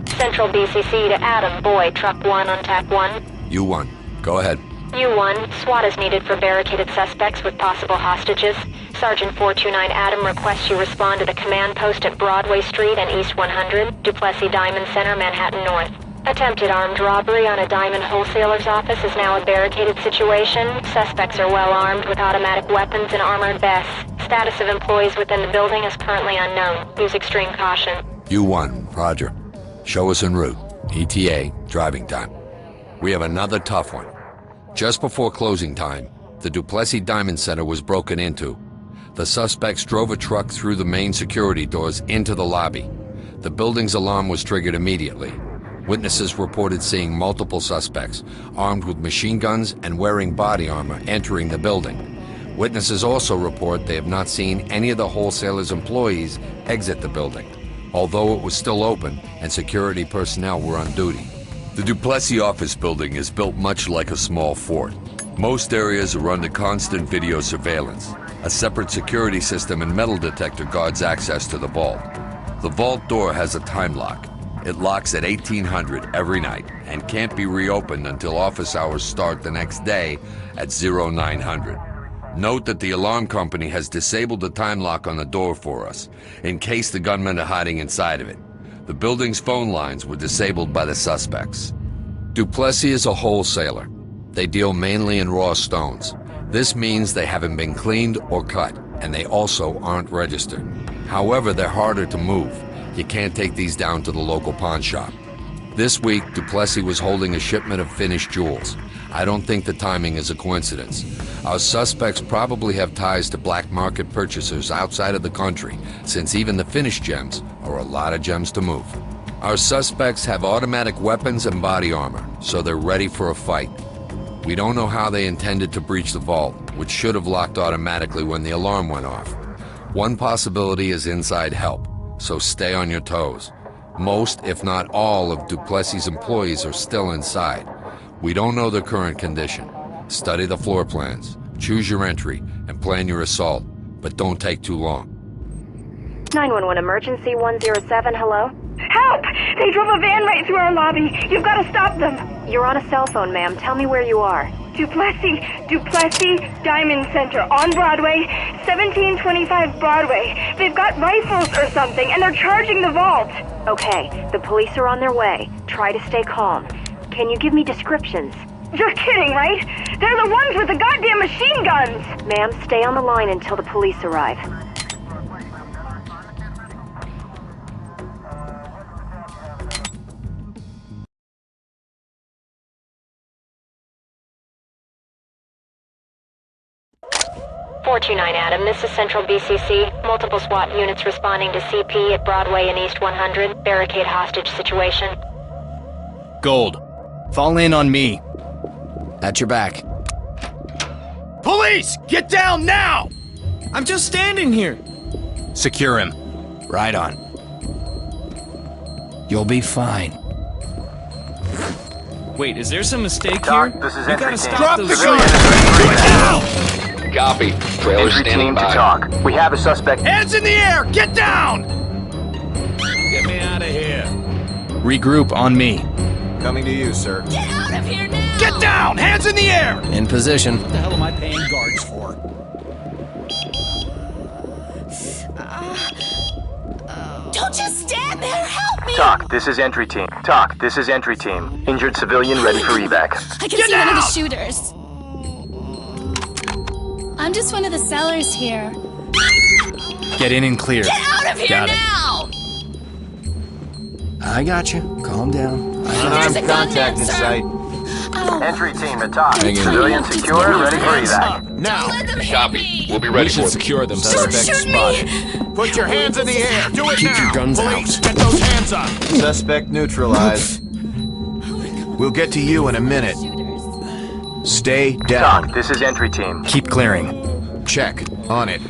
Central BCC to Adam, Boy, Truck 1 on TAC 1. U1. Go ahead. U1, SWAT is needed for barricaded suspects with possible hostages. Sergeant 429 Adam requests you respond to the command post at Broadway Street and East 100, DuPlessis Diamond Center, Manhattan North. Attempted armed robbery on a diamond wholesaler's office is now a barricaded situation. Suspects are well armed with automatic weapons and armored vests. Status of employees within the building is currently unknown. Use extreme caution. U1, roger. Show us en route. ETA, driving time. We have another tough one. Just before closing time, the DuPlessis Diamond Center was broken into. The suspects drove a truck through the main security doors into the lobby. The building's alarm was triggered immediately. Witnesses reported seeing multiple suspects, armed with machine guns and wearing body armor, entering the building. Witnesses also report they have not seen any of the wholesaler's employees exit the building, although it was still open and security personnel were on duty. The DuPlessis office building is built much like a small fort. Most areas are under constant video surveillance. A separate security system and metal detector guards access to the vault. The vault door has a time lock. It locks at 1800 every night and can't be reopened until office hours start the next day at 0900. Note that the alarm company has disabled the time lock on the door for us, in case the gunmen are hiding inside of it. The building's phone lines were disabled by the suspects. DuPlessis is a wholesaler. They deal mainly in raw stones. This means they haven't been cleaned or cut, and they also aren't registered. However, they're harder to move. You can't take these down to the local pawn shop. This week, DuPlessis was holding a shipment of finished jewels. I don't think the timing is a coincidence. Our suspects probably have ties to black market purchasers outside of the country, since even the finished gems are a lot of gems to move. Our suspects have automatic weapons and body armor, so they're ready for a fight. We don't know how they intended to breach the vault, which should have locked automatically when the alarm went off. One possibility is inside help, so stay on your toes. Most, if not all, of DuPlessis' employees are still inside. We don't know their current condition. Study the floor plans, choose your entry, and plan your assault, but don't take too long. 911 emergency 107, hello? Help! They drove a van right through our lobby. You've got to stop them. You're on a cell phone, ma'am. Tell me where you are. DuPlessis Diamond Center on Broadway, 1725 Broadway. They've got rifles or something, and they're charging the vault. Okay, the police are on their way. Try to stay calm. Can you give me descriptions? You're kidding, right? They're the ones with the goddamn machine guns! Ma'am, stay on the line until the police arrive. .429 Adam, this is Central BCC. Multiple SWAT units responding to CP at Broadway and East 100. Barricade hostage situation. Gold. Fall in on me. At your back. Police! Get down now! I'm just standing here. Secure him. Right on. You'll be fine. Wait, is there some mistake Doc, here? this is You entry gotta team. stop Drop those the Civilian gun! is ready for evac. Copy. Trailer Entry standing team to by. talk. We have a suspect. Hands in the air! Get down! Get me out of here. Regroup on me. Coming to you, sir. Get out of here now! Get down! Hands in the air! In position. What the hell am I paying guards for? Don't just stand there! Help me! Talk, this is entry team. Talk, this is entry team. Injured civilian ready for evac. I can Get see one of the out! shooters. I'm just one of the sellers here. Get in and clear. Get out of here Got it. now! I got you. Calm down. There's a gunman, sir. Oh, Entry team to talk. Hang in. Civilian secure, ready for evac. don't let them hit Copy. me! We'll be ready We for should them. secure them. Don't Suspect shoot spotted. me! Put your hands in the air! Do it Keep now! your guns Police, out. get those hands up! Suspect neutralized. We'll get to you in a minute. Shooters. Stay Talk, down. this is entry team. Keep clearing. Check. On it.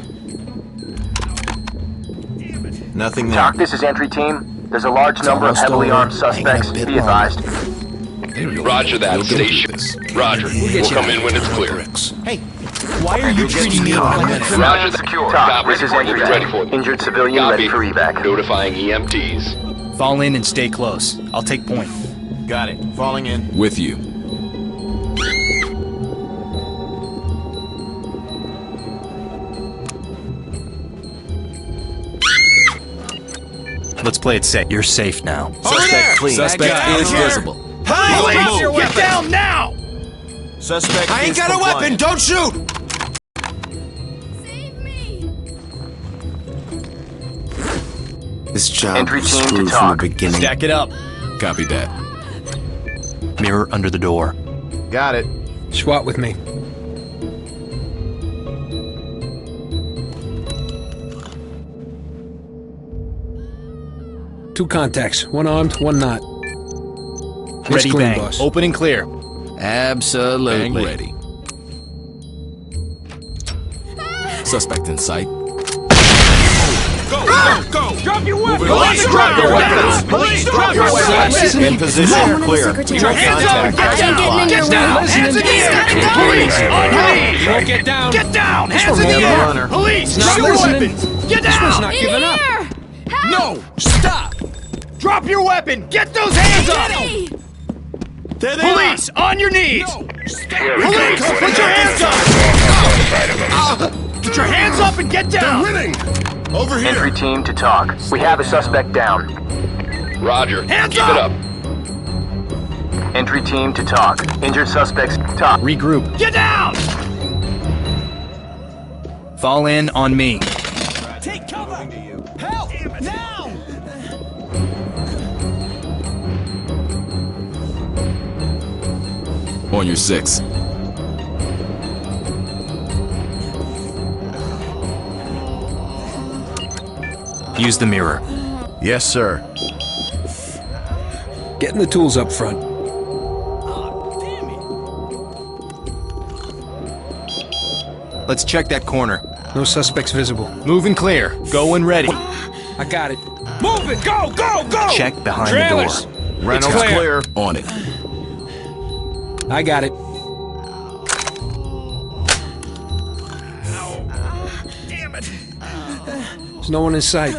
Nothing there. Talk, this is entry team. There's a large number of almost heavily over. armed Hang on a suspects. bit Be longer. advised. Roger that, station. Roger. We'll come in when it's clear. Hey, why are you treating me like a criminal? Roger that. Secure. Talk, This is we'll be entry ready team. for them. Injured civilian ready Copy. for evac. Notifying EMTs. Fall in and stay close. I'll take point. Got it. Falling in. With you. Let's play it safe. You're safe now. Suspect clean. Suspect is visible. Police! Get down now! Suspect I ain't is got a weapon! compliant. Don't shoot! This job Entry was team to screwed from talk. the beginning. Stack it up. Copy that. Mirror under the door. Got it. SWAT with me. Two contacts. One armed, one not. It's Ready, clean, bang. boss. Open and clear. Absolutely. Bang ready. Suspect in sight. Police, drop your weapons! Police, drop your weapons! In position, clear. Contact. Get down! Hands in the air! Police, on your knees! You won't get down! Get down! Hands in the air! Runner. Police, Not drop your listening. weapons! Get This one's down! not giving up. No! Stop! Drop your weapon! Get those hands up! There they Police, on your knees! Police, put your hands up! Put your hands up and get down! Over here. Entry team to talk. We have a suspect down. Roger. Hands Keep up! it up. Entry team to talk. Injured suspects talk. Regroup. Get down! Fall in on me. Take cover! Help! Now! On your six. Use the mirror. Yes, sir. Getting the tools up front. Let's check that corner. No suspects visible. Move and clear. Go and ready. I got it. Move it! Go! Go! Go! Check behind Trailers. the door. Reynolds clear. clear. On it. I got it. Damn it! There's no one in sight.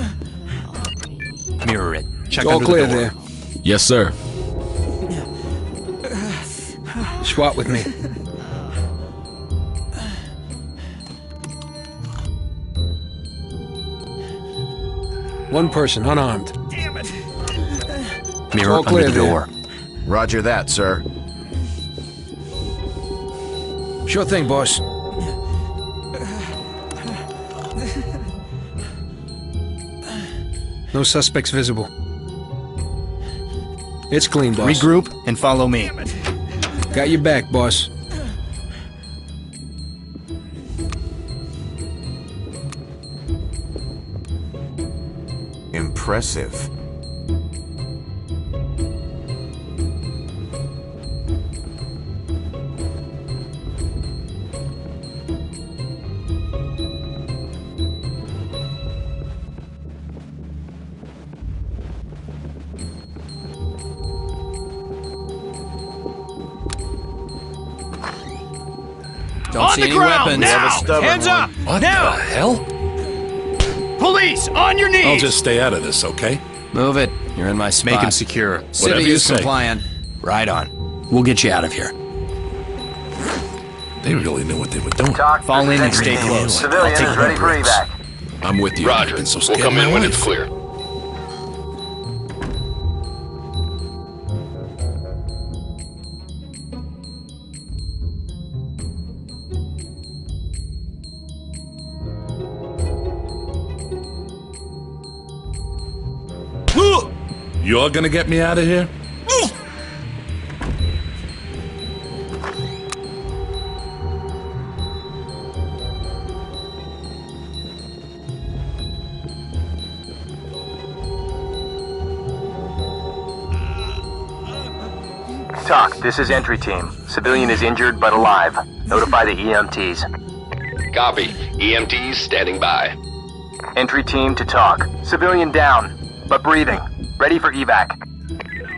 Mirror it. Check It's all under clear the door. there. Yes, sir. SWAT with me. One person, unarmed. Damn it! Mirror all under clear the there. door. Roger that, sir. Sure thing, boss. No suspects visible. It's clean, boss. Regroup and follow me. Got your back, boss. Impressive. Don't On see the any ground! weapons. Now! stubborn Hands one. up! What Now! the hell? Police, on your knees! I'll just stay out of this, okay? Move it. You're in my spot. Make him secure. Whatever you Civvies say. compliant. Right on. We'll get you out of here. They really knew what they were doing. Talk. Fall in and Entry stay team. close. Civilians I'll take ready for breaks. evac. I'm with you. Roger. I've been so We'll scared come of in my when life. it's clear. You're gonna get me out of here? Talk. This is entry team. Civilian is injured but alive. Notify the EMTs. Copy. EMTs standing by. Entry team to talk. Civilian down, but breathing. Ready for evac.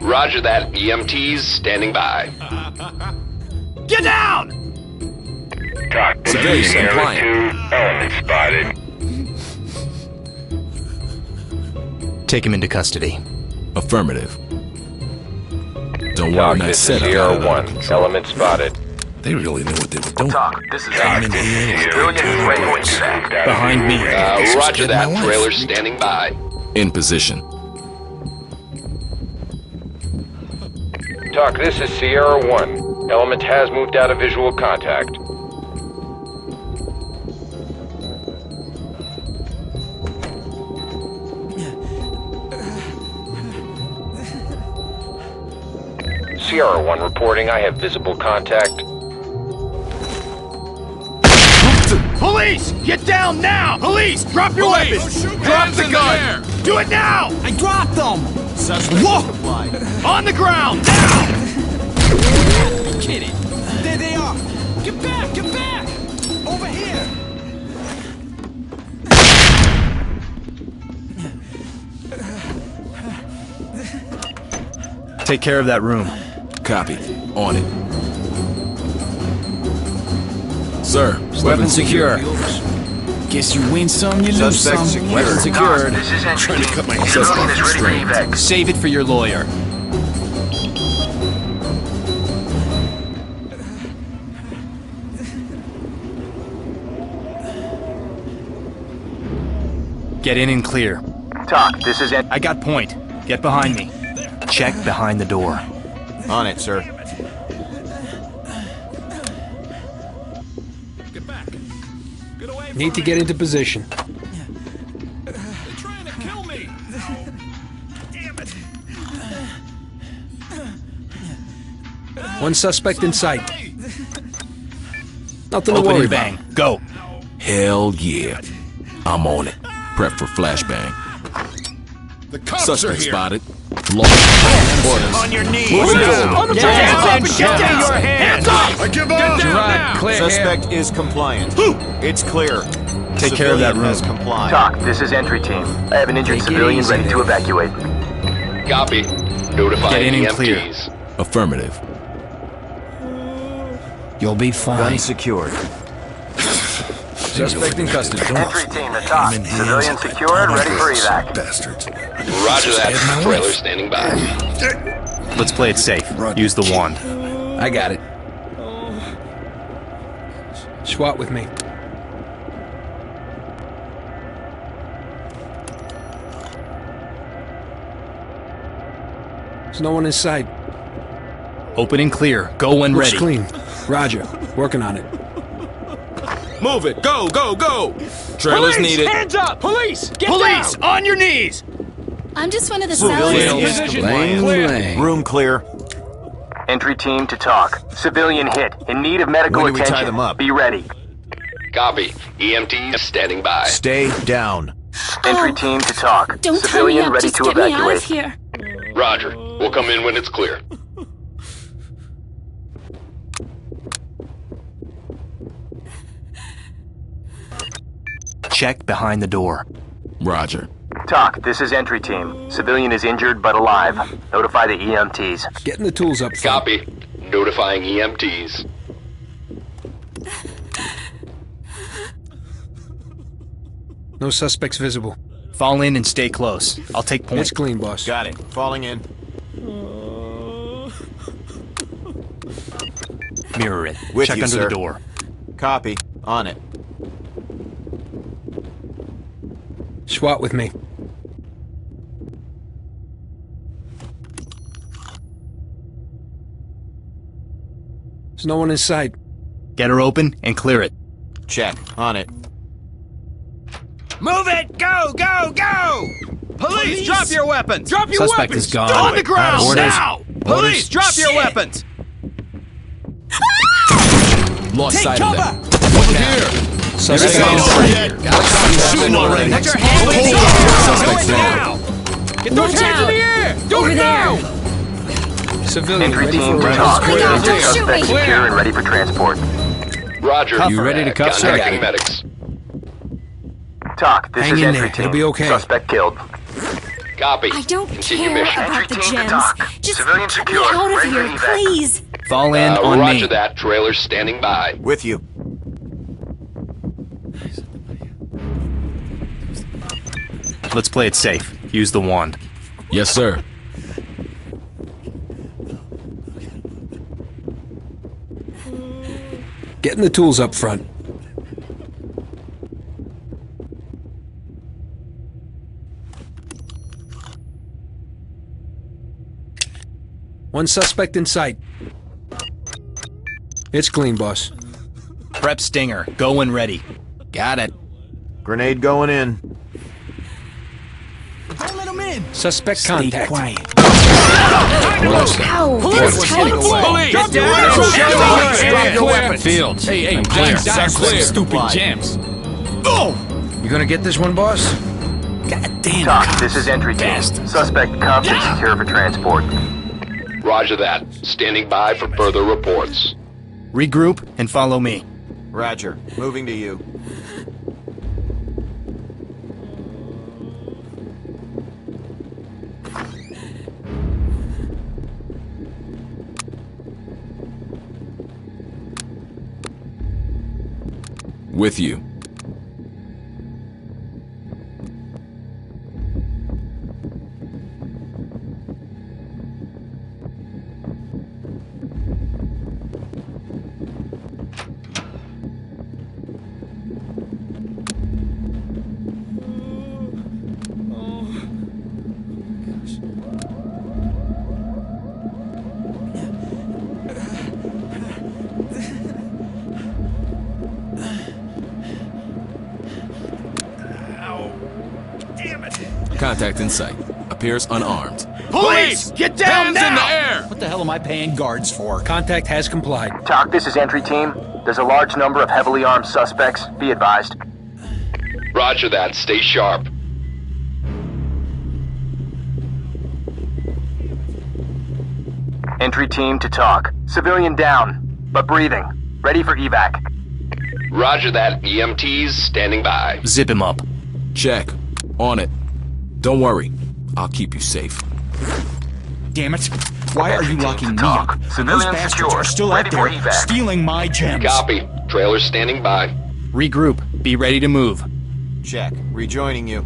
Roger that. EMTs standing by. Get down! Talk. Civilian compliant. Element spotted. Take him into custody. Affirmative. Don't Talk, worry, I this is said I Sierra got it under 1. control. Element spotted. They really knew what they were doing. Talk, this is I'm in Entry here. Team. Civilian is ready to inspect. Behind me. Roger that. Trailer standing by. In position. Talk, this is Sierra 1. Element has moved out of visual contact. Sierra 1 reporting I have visible contact. Police! Get down now! Police! Drop your weapons! Drop the gun! Do it now! I dropped them! Whoa! On the ground! Now! Kidding. There they are! Get back! Get back! Over here! Take care of that room. Copy. On it. Sir, Weapon secure. Guess you win some, you lose some. Suspect Weapon secured. This is Entry Team. cut my Civilian is ready for straight. evac. Save it for your lawyer. Get in and clear. Talk, this is I got point. Get behind me. Check behind the door. On it, sir. Need to get into position. One suspect in sight. Nothing to Open worry and about. bang. Go. Hell yeah. I'm on it. Prep for flashbang. The cops Suspect are here! spotted. Law. Orders. On your knees! Move it Now. down. Get hands up and get down! Your hands up! I give up! Clear Suspect is compliant. It's clear. Take care of that room. Has complied. Talk, this is Entry Team. I have an injured civilian ready to evacuate. Copy. Notifying Get in and EMTs. Affirmative. You'll be fine. Gun secured. Suspect in custody. Entry Team to talk. Civilian secured, ready for evac. Bastards. Roger that. Trailer standing by. Let's play it safe. Use the wand. I got it. SWAT with me. There's no one in sight. Open and clear. Go when Looks ready. clean. Roger. Working on it. Move it. Go, go, go. Trailers needed. Hands up! Police! Get Police! On your knees! I'm just one of the Civilian sellers. is compliant. Room clear. Entry Team to talk. Civilian hit. In need of medical When do we attention. tie them up? Be ready. Copy. EMTs standing by. Stay down. Entry Team to talk. Don't tie me Civilian up. ready Just to get me out evacuate. of here. Roger. We'll come in when it's clear. Check behind the door. Roger. Talk, this is Entry Team. Civilian is injured but alive. Notify the EMTs. Getting the tools up front. Copy. Notifying EMTs. No suspects visible. Fall in and stay close. I'll take point. It's clean, boss. Got it. Falling in. Mirror it. With Check you, under sir. the door. Copy. On it. SWAT with me. There's no one in sight. Get her open and clear it. Check. On it. Move it! Go, go, go! Police, drop your weapons! Drop your Suspect weapons! is gone. On the ground, Orders. now! Police, drop your weapons! Lost sight of them. Over here! Suspect Shooting already. Put your hands in the air! Do Suspect's it down. now! Get those Watch hands in the out. air! Do Over it there. now! Civilian Entry ready Team for to arrest. talk. Oh my God, don't shoot Suspect me. secure and ready for transport. Roger. You ready to cuff her? Contacting medics. Talk, this Hang is in Entry there. Team. It'll be okay. Suspect killed. Copy. I don't Continue care mission. about the Entry team to gems. talk. Just Civilian get me secure. out of Ready for here, evac. please. Fall in on Roger me. that. Trailer standing by. With you. Let's play it safe. Use the wand. Yes, sir. Getting the tools up front. One suspect in sight. It's clean, boss. Prep stinger. Go when ready. Got it. Grenade going in. Don't let him in. Suspect contact. Quiet. Ow, that's tight. Police! Get down! Drop your weapons! Fields. Hey, clear. clear. Stupid jams. You gonna get this one, boss? God damn. TOC, this is entry team. Suspect cuffed and secure for transport. Roger that. Standing by for further reports. Regroup and follow me. Roger. Moving to you. With you. Contact in sight. Appears unarmed. Police! Get down now! in the air! What the hell am I paying guards for? Contact has complied. TOC, this is entry team. There's a large number of heavily armed suspects. Be advised. Roger that. Stay sharp. Entry team to TOC. Civilian down, but breathing. Ready for evac. Roger that. EMTs standing by. Zip him up. Check. On it. Don't worry. I'll keep you safe. Damn it. Why are you locking me up? And those Civilian bastards secure. are still Ready out there for evac. stealing my gems. Copy. Trailer standing by. Regroup. Be ready to move. Check. Rejoining you.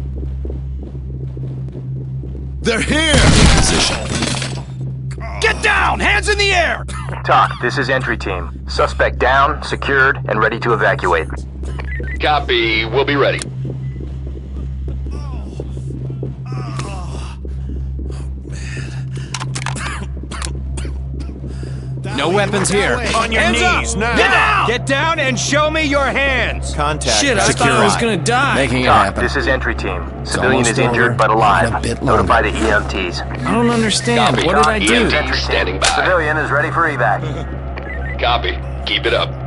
They're here! Position. Get down! Hands in the air! TOC, this is entry team. Suspect down, secured, and ready to evacuate. Copy. We'll be ready. No weapons here. On your knees now. Get down! Get down and show me your hands! Contact. Shit, I thought I was gonna die. Making it TOC, happen. this is entry team. Civilian almost is injured over. but alive. A bit longer. Notify the EMTs. I don't understand. Copy. What did I do? EMTs standing by. Civilian is ready for evac. Copy. Keep it up.